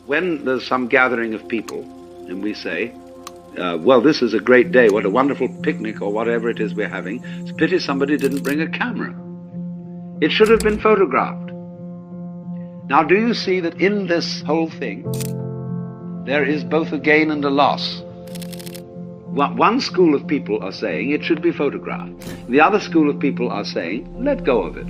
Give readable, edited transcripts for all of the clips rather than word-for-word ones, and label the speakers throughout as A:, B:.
A: when there's some gathering of people and we say, well, this is a great day, what a wonderful picnic or whatever it is we're having, it's a pity somebody didn't bring a camera. It should have been photographed. Now, do you see that in this whole thing, there is both a gain and a loss? One school of people are saying it should be photographed. The other school of people are saying, let go of it.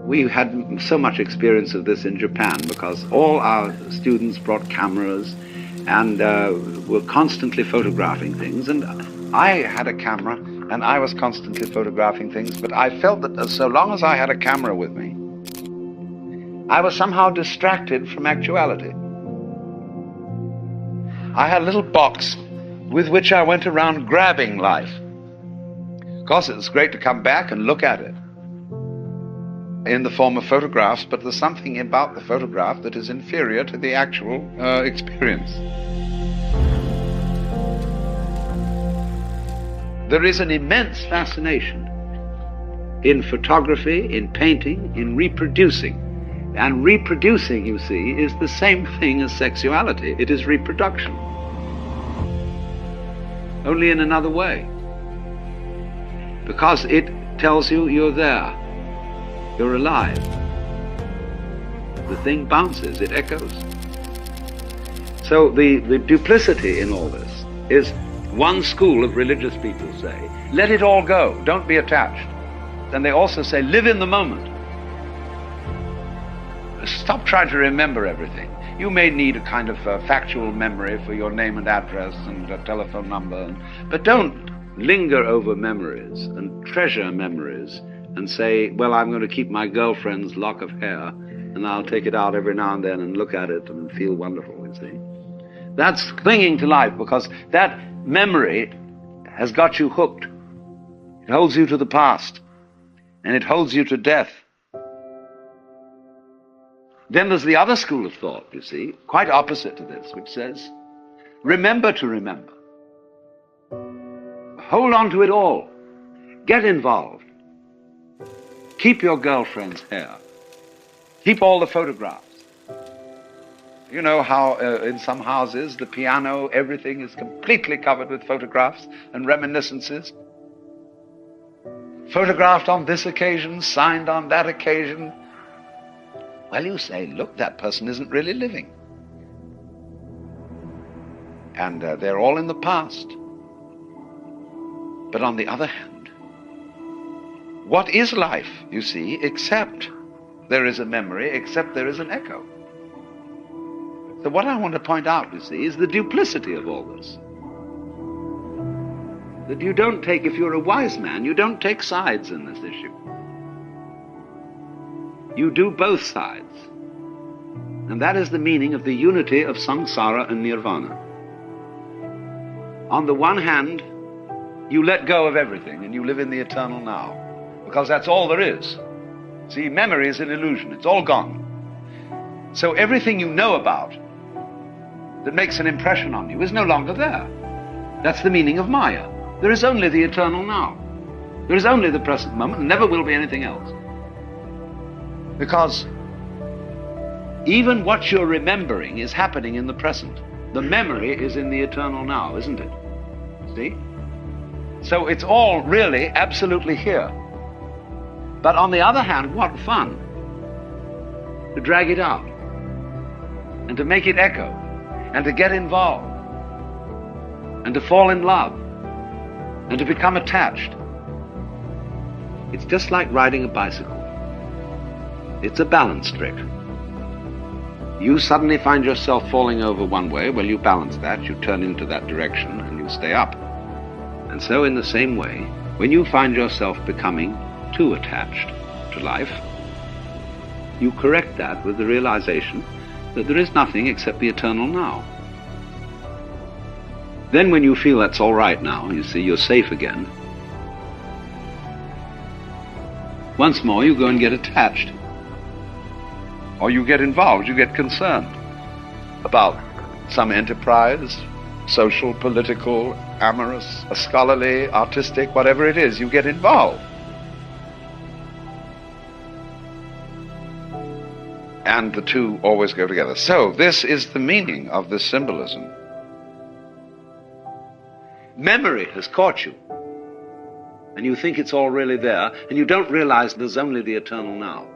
A: We had so much experience of this in Japan because all our students brought cameras and were constantly photographing things. And I had a camera and I was constantly photographing things, but I felt that so long as I had a camera with me, I was somehow distracted from actuality. I had a little box with which I went around grabbing life. Of course, it's great to come back and look at it in the form of photographs, but there's something about the photograph that is inferior to the actual experience. There is an immense fascination in photography, in painting, in reproducing. And reproducing, you see, is the same thing as sexuality. It is reproduction, only in another way. Because it tells you you're there, you're alive. The thing bounces, it echoes. So the duplicity in all this is one school of religious people say, let it all go, don't be attached. And they also say, live in the moment. Stop trying to remember everything. You may need a kind of factual memory for your name and address and a telephone number, but don't linger over memories and treasure memories and say, well, I'm going to keep my girlfriend's lock of hair and I'll take it out every now and then and look at it and feel wonderful, you see. That's clinging to life because that memory has got you hooked. It holds you to the past and it holds you to death. Then there's the other school of thought, you see, quite opposite to this, which says, remember to remember. Hold on to it all. Get involved. Keep your girlfriend's hair. Keep all the photographs. You know how in some houses, the piano, everything is completely covered with photographs and reminiscences. Photographed on this occasion, signed on that occasion. Well, you say, look, that person isn't really living. And they're all in the past. But on the other hand, what is life, you see, except there is a memory, except there is an echo? So what I want to point out, you see, is the duplicity of all this. That you don't take, if you're a wise man, you don't take sides in this issue. You do both sides. And that is the meaning of the unity of samsara and nirvana. On the one hand, you let go of everything and you live in the eternal now, because that's all there is. See, memory is an illusion. It's all gone. So everything you know about that makes an impression on you is no longer there. That's the meaning of Maya. There is only the eternal now. There is only the present moment, and never will be anything else. Because even what you're remembering is happening in the present. The memory is in the eternal now, isn't it? See? So it's all really absolutely here. But on the other hand, what fun to drag it out and to make it echo and to get involved and to fall in love and to become attached. It's just like riding a bicycle. It's a balance trick. You suddenly find yourself falling over one way, well, you balance that, you turn into that direction, and you stay up. And so in the same way, when you find yourself becoming too attached to life, you correct that with the realization that there is nothing except the eternal now. Then when you feel that's all right now, you see, you're safe again, once more you go and get attached. Or you get involved, you get concerned about some enterprise, social, political, amorous, scholarly, artistic, whatever it is, you get involved. And the two always go together. So this is the meaning of this symbolism. Memory has caught you, and you think it's all really there, and you don't realize there's only the eternal now.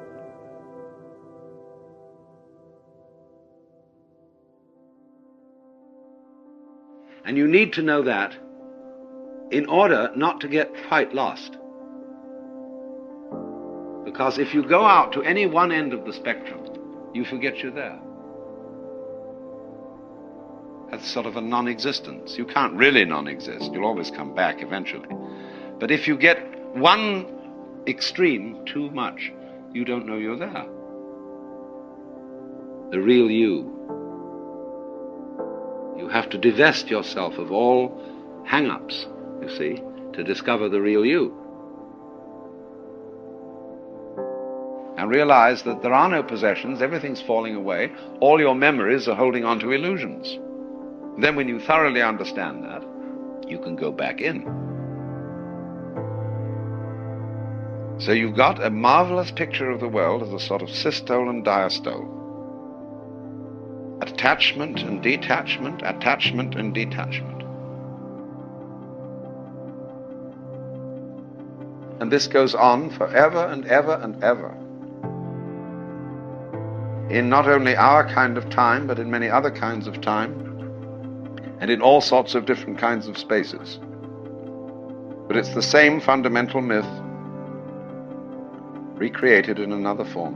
A: And you need to know that in order not to get quite lost. Because if you go out to any one end of the spectrum, you forget you're there. That's sort of a non-existence. You can't really non-exist. You'll always come back eventually. But if you get one extreme too much, you don't know you're there. The real you. You have to divest yourself of all hang-ups, you see, to discover the real you. And realize that there are no possessions, everything's falling away, all your memories are holding on to illusions. Then when you thoroughly understand that, you can go back in. So you've got a marvelous picture of the world as a sort of systole and diastole. Attachment and detachment, attachment and detachment. And this goes on forever and ever and ever. In not only our kind of time, but in many other kinds of time, and in all sorts of different kinds of spaces. But it's the same fundamental myth, recreated in another form.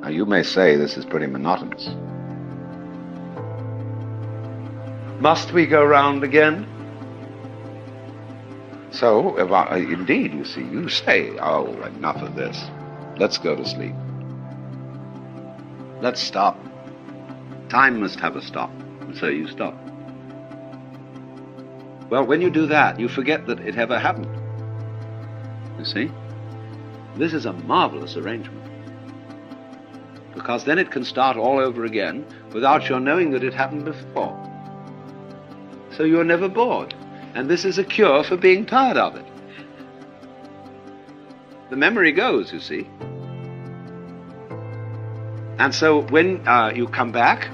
A: Now you may say this is pretty monotonous. Must we go round again? So, indeed, you see, you say, oh, enough of this. Let's go to sleep. Let's stop. Time must have a stop, and so you stop. Well, when you do that, you forget that it ever happened. You see? This is a marvelous arrangement. Because then it can start all over again without your knowing that it happened before. So you're never bored. And this is a cure for being tired of it. The memory goes, you see. And so when you come back,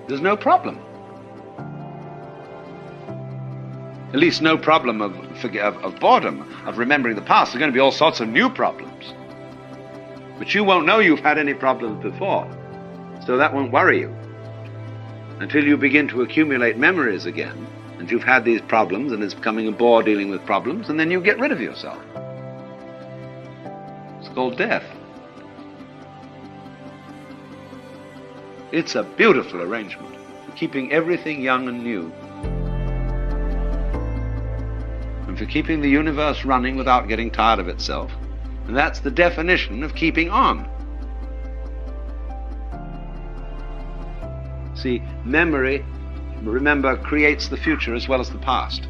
A: there's no problem. At least no problem of boredom, of remembering the past. There's going to be all sorts of new problems. But you won't know you've had any problems before. So that won't worry you. Until you begin to accumulate memories again, and you've had these problems, and it's becoming a bore dealing with problems, and then you get rid of yourself. It's called death. It's a beautiful arrangement for keeping everything young and new, and for keeping the universe running without getting tired of itself. And that's the definition of keeping on. See, memory, remember, creates the future as well as the past.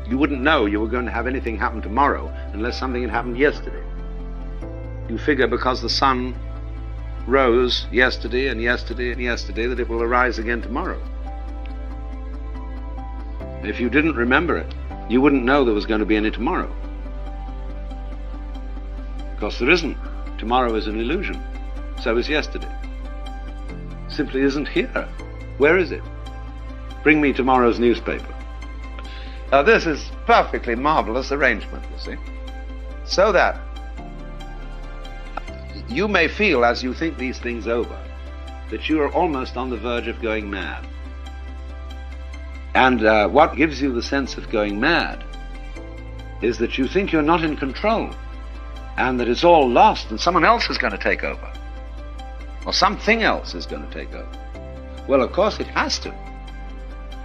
A: You wouldn't know you were going to have anything happen tomorrow unless something had happened yesterday. You figure because the sun rose yesterday and yesterday and yesterday that it will arise again tomorrow. If you didn't remember it, you wouldn't know there was going to be any tomorrow. Because there isn't. Tomorrow is an illusion. So is yesterday. Simply isn't here. Where is it? Bring me tomorrow's newspaper. Now this is perfectly marvelous arrangement, you see. So that you may feel, as you think these things over, that you are almost on the verge of going mad. And what gives you the sense of going mad is that you think you're not in control, and that it's all lost and someone else is going to take over. Or something else is going to take over. Well, of course it has to.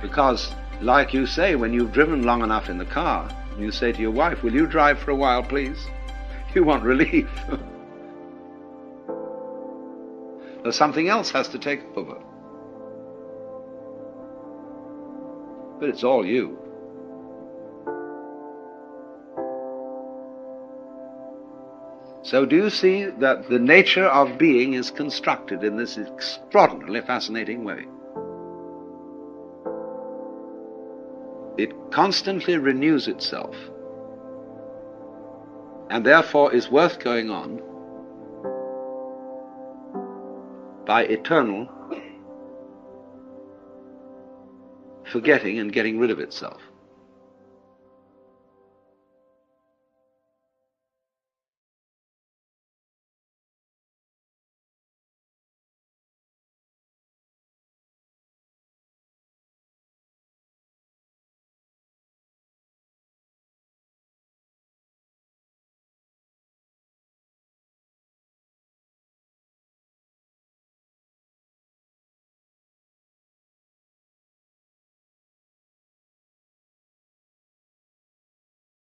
A: Because, like you say, when you've driven long enough in the car, you say to your wife, will you drive for a while, please? You want relief. Or something else has to take over. But it's all you. So do you see that the nature of being is constructed in this extraordinarily fascinating way? It constantly renews itself and therefore is worth going on by eternal forgetting and getting rid of itself.